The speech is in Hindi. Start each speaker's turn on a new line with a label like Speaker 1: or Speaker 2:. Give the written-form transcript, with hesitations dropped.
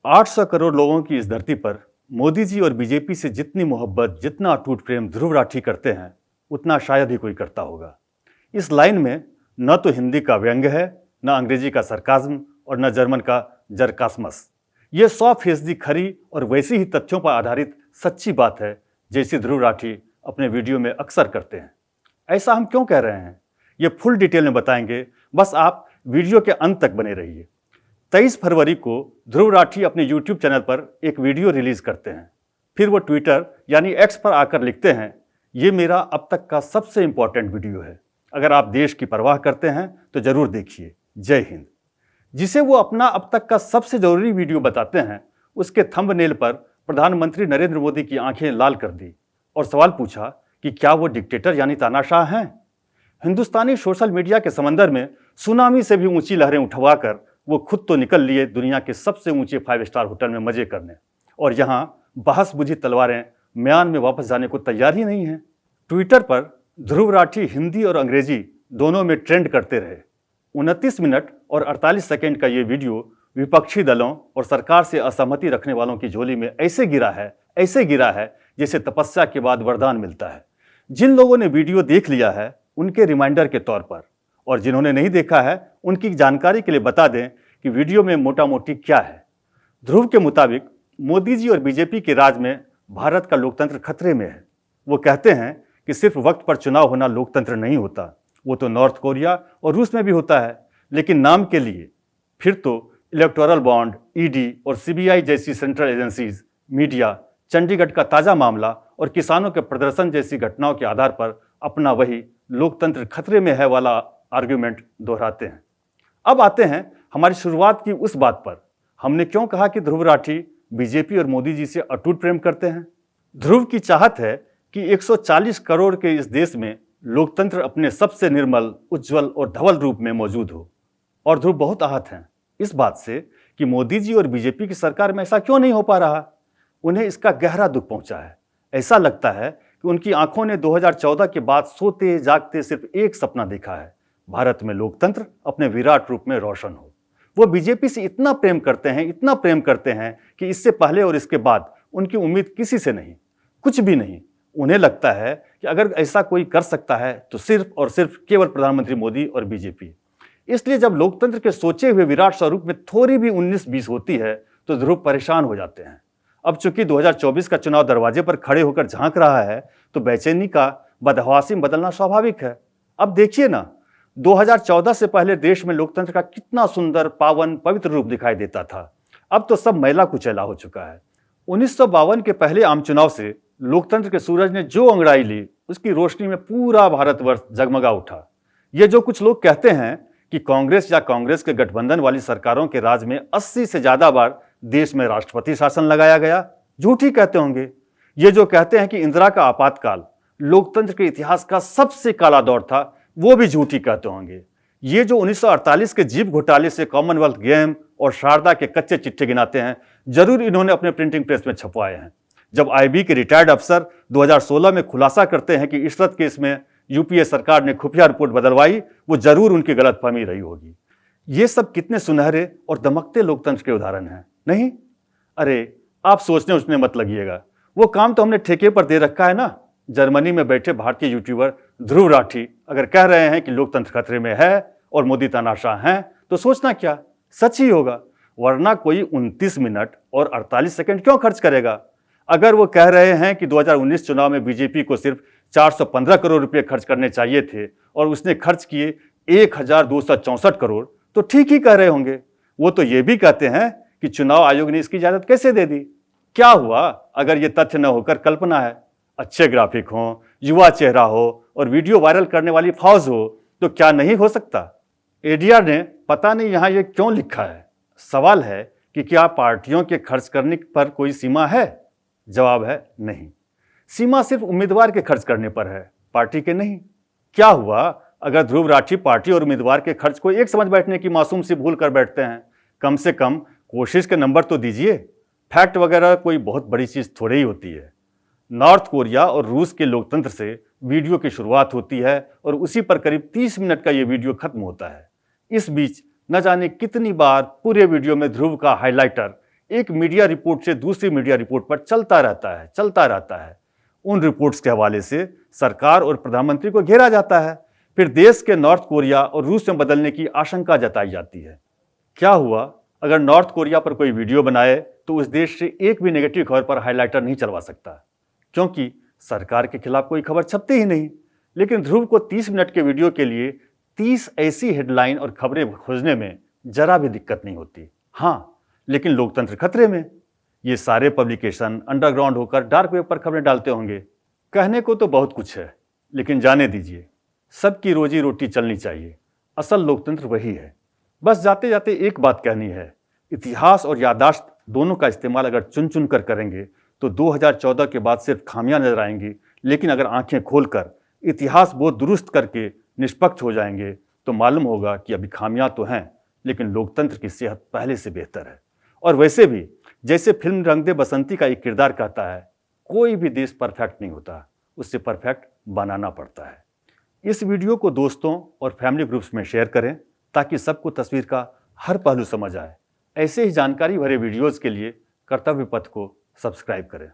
Speaker 1: 800 करोड़ लोगों की इस धरती पर मोदी जी और बीजेपी से जितनी मोहब्बत, जितना अटूट प्रेम ध्रुव राठी करते हैं, उतना शायद ही कोई करता होगा। इस लाइन में न तो हिंदी का व्यंग्य है, न अंग्रेजी का सरकाज्म और न जर्मन का जरकास्मस। ये 100% खरी और वैसी ही तथ्यों पर आधारित सच्ची बात है जैसी ध्रुव राठी अपने वीडियो में अक्सर करते हैं। ऐसा हम क्यों कह रहे हैं, ये फुल डिटेल में बताएंगे, बस आप वीडियो के अंत तक बने रहिए। 23 फरवरी को ध्रुव राठी अपने YouTube चैनल पर एक वीडियो रिलीज करते हैं। फिर वो ट्विटर यानी एक्स पर आकर लिखते हैं, ये मेरा अब तक का सबसे इंपॉर्टेंट वीडियो है। अगर आप देश की परवाह करते हैं तो जरूर देखिए। जय हिंद। जिसे वो अपना अब तक का सबसे जरूरी वीडियो बताते हैं, उसके थंबनेल पर प्रधानमंत्री नरेंद्र मोदी की आंखें लाल कर दी और सवाल पूछा कि क्या वो डिक्टेटर यानी तानाशाह हैं। हिंदुस्तानी सोशल मीडिया के समंदर में सुनामी से भी ऊंची लहरें उठवाकर वो खुद तो निकल लिए दुनिया के सबसे ऊंचे 5 स्टार होटल में मजे करने, और यहाँ बहस बुझी तलवारें म्यान में वापस जाने को तैयार ही नहीं हैं। ट्विटर पर ध्रुव राठी हिंदी और अंग्रेजी दोनों में ट्रेंड करते रहे। 29 मिनट और 48 सेकेंड का ये वीडियो विपक्षी दलों और सरकार से असहमति रखने वालों की झोली में ऐसे गिरा है जैसे तपस्या के बाद वरदान मिलता है। जिन लोगों ने वीडियो देख लिया है उनके रिमाइंडर के तौर पर, और जिन्होंने नहीं देखा है उनकी जानकारी के लिए बता दें कि वीडियो में मोटा मोटी क्या है। ध्रुव के मुताबिक मोदी जी और बीजेपी के राज में भारत का लोकतंत्र खतरे में है। वो कहते हैं कि सिर्फ वक्त पर चुनाव होना लोकतंत्र नहीं होता, वो तो नॉर्थ कोरिया और रूस में भी होता है, लेकिन नाम के लिए। फिर तो इलेक्टोरल बॉन्ड, ईडी और सीबीआई जैसी सेंट्रल एजेंसीज, मीडिया, चंडीगढ़ का ताज़ा मामला और किसानों के प्रदर्शन जैसी घटनाओं के आधार पर अपना वही लोकतंत्र खतरे में है वाला आर्ग्यूमेंट दोहराते हैं। अब आते हैं हमारी शुरुआत की उस बात पर, हमने क्यों कहा कि ध्रुव राठी बीजेपी और मोदी जी से अटूट प्रेम करते हैं। ध्रुव की चाहत है कि 140 करोड़ के इस देश में लोकतंत्र अपने सबसे निर्मल, उज्जवल और धवल रूप में मौजूद हो। और ध्रुव बहुत आहत हैं इस बात से कि मोदी जी और बीजेपी की सरकार में ऐसा क्यों नहीं हो पा रहा। उन्हें इसका गहरा दुख पहुंचा है। ऐसा लगता है कि उनकी आंखों ने 2014 के बाद सोते जागते सिर्फ एक सपना देखा है, भारत में लोकतंत्र अपने विराट रूप में रोशन हो। वो बीजेपी से इतना प्रेम करते हैं कि इससे पहले और इसके बाद उनकी उम्मीद किसी से नहीं, कुछ भी नहीं। उन्हें लगता है कि अगर ऐसा कोई कर सकता है तो सिर्फ और सिर्फ केवल प्रधानमंत्री मोदी और बीजेपी। इसलिए जब लोकतंत्र के सोचे हुए विराट स्वरूप में थोड़ी भी 19-20 होती है तो ध्रुव परेशान हो जाते हैं। अब चूंकि 2024 का चुनाव दरवाजे पर खड़े होकर झांक रहा है तो बेचैनी का बदहवासी में बदलना स्वाभाविक है। अब देखिए ना, 2014 से पहले देश में लोकतंत्र का कितना सुंदर, पावन, पवित्र रूप दिखाई देता था। अब तो सब मैला कुचैला हो चुका है। 1952 के पहले आम चुनाव से लोकतंत्र के सूरज ने जो अंगड़ाई ली, उसकी रोशनी में पूरा भारतवर्ष जगमगा उठा। ये जो कुछ लोग कहते हैं कि कांग्रेस या कांग्रेस के गठबंधन वाली सरकारों के राज में 80 से ज्यादा बार देश में राष्ट्रपति शासन लगाया गया, झूठी कहते होंगे। ये जो कहते हैं कि इंदिरा का आपातकाल लोकतंत्र के इतिहास का सबसे काला दौर था, वो भी झूठी कहते होंगे। ये जो 1948 के जीप घोटाले से कॉमनवेल्थ गेम और शारदा के कच्चे चिट्ठे गिनाते हैं, जरूर इन्होंने अपने प्रिंटिंग प्रेस में छपवाए हैं। जब आईबी के रिटायर्ड अफसर 2016 में खुलासा करते हैं कि इशरत केस में यूपीए सरकार ने खुफिया रिपोर्ट बदलवाई, वो जरूर उनकी गलतफहमी रही होगी। ये सब कितने सुनहरे और दमकते लोकतंत्र के उदाहरण हैं, नहीं? अरे आप सोचने उसने मत लगिएगा, वो काम तो हमने ठेके पर दे रखा है ना। जर्मनी में बैठे भारतीय यूट्यूबर ध्रुव राठी अगर कह रहे हैं कि लोकतंत्र खतरे में है और मोदी तानाशाह हैं, तो सोचना क्या, सच ही होगा। वरना कोई 29 मिनट और 48 सेकंड क्यों खर्च करेगा। अगर वो कह रहे हैं कि 2019 चुनाव में बीजेपी को सिर्फ 415 करोड़ रुपए खर्च करने चाहिए थे और उसने खर्च किए 1264 करोड़, तो ठीक ही कह रहे होंगे। वो तो ये भी कहते हैं कि चुनाव आयोग ने इसकी इजाजत कैसे दे दी। क्या हुआ अगर ये तथ्य न होकर कल्पना है। अच्छे ग्राफिक हो, युवा चेहरा हो और वीडियो वायरल करने वाली फौज हो तो क्या नहीं हो सकता। एडीआर ने पता नहीं यहाँ ये क्यों लिखा है। सवाल है कि क्या पार्टियों के खर्च करने पर कोई सीमा है। जवाब है नहीं। सीमा सिर्फ उम्मीदवार के खर्च करने पर है, पार्टी के नहीं। क्या हुआ अगर ध्रुव राठी पार्टी और उम्मीदवार के खर्च को एक समझ बैठने की मासूम सी भूल कर बैठते हैं। कम से कम कोशिश के नंबर तो दीजिए। फैक्ट वगैरह कोई बहुत बड़ी चीज थोड़ी ही होती है। नॉर्थ कोरिया और रूस के लोकतंत्र से वीडियो की शुरुआत होती है और उसी पर करीब 30 मिनट का ये वीडियो खत्म होता है। इस बीच न जाने कितनी बार पूरे वीडियो में ध्रुव का हाइलाइटर एक मीडिया रिपोर्ट से दूसरी मीडिया रिपोर्ट पर चलता रहता है। उन रिपोर्ट्स के हवाले से सरकार और प्रधानमंत्री को घेरा जाता है। फिर देश के नॉर्थ कोरिया और रूस में बदलने की आशंका जताई जाती है। क्या हुआ अगर नॉर्थ कोरिया पर कोई वीडियो बनाए तो उस देश से एक भी नेगेटिव खबर पर हाइलाइटर नहीं चलवा सकता, क्योंकि सरकार के खिलाफ कोई खबर छपती ही नहीं। लेकिन ध्रुव को 30 मिनट के वीडियो के लिए 30 ऐसी हेडलाइन और खबरें खोजने में जरा भी दिक्कत नहीं होती। हाँ, लेकिन लोकतंत्र खतरे में। ये सारे पब्लिकेशन अंडरग्राउंड होकर डार्क वेब पर खबरें डालते होंगे। कहने को तो बहुत कुछ है, लेकिन जाने दीजिए, सबकी रोजी रोटी चलनी चाहिए। असल लोकतंत्र वही है। बस जाते जाते एक बात कहनी है, इतिहास और याददाश्त दोनों का इस्तेमाल अगर चुन चुन कर करेंगे तो 2014 के बाद सिर्फ खामियां नजर आएंगी। लेकिन अगर आंखें खोलकर इतिहास बोध दुरुस्त करके निष्पक्ष हो जाएंगे तो मालूम होगा कि अभी खामियां तो हैं, लेकिन लोकतंत्र की सेहत पहले से बेहतर है। और वैसे भी जैसे फिल्म रंग दे बसंती का एक किरदार कहता है, कोई भी देश परफेक्ट नहीं होता, उससे परफेक्ट बनाना पड़ता है। इस वीडियो को दोस्तों और फैमिली ग्रुप्स में शेयर करें ताकि सबको तस्वीर का हर पहलू समझ आए। ऐसे ही जानकारी भरे वीडियोज़ के लिए कर्तव्य पथ को सब्सक्राइब करें।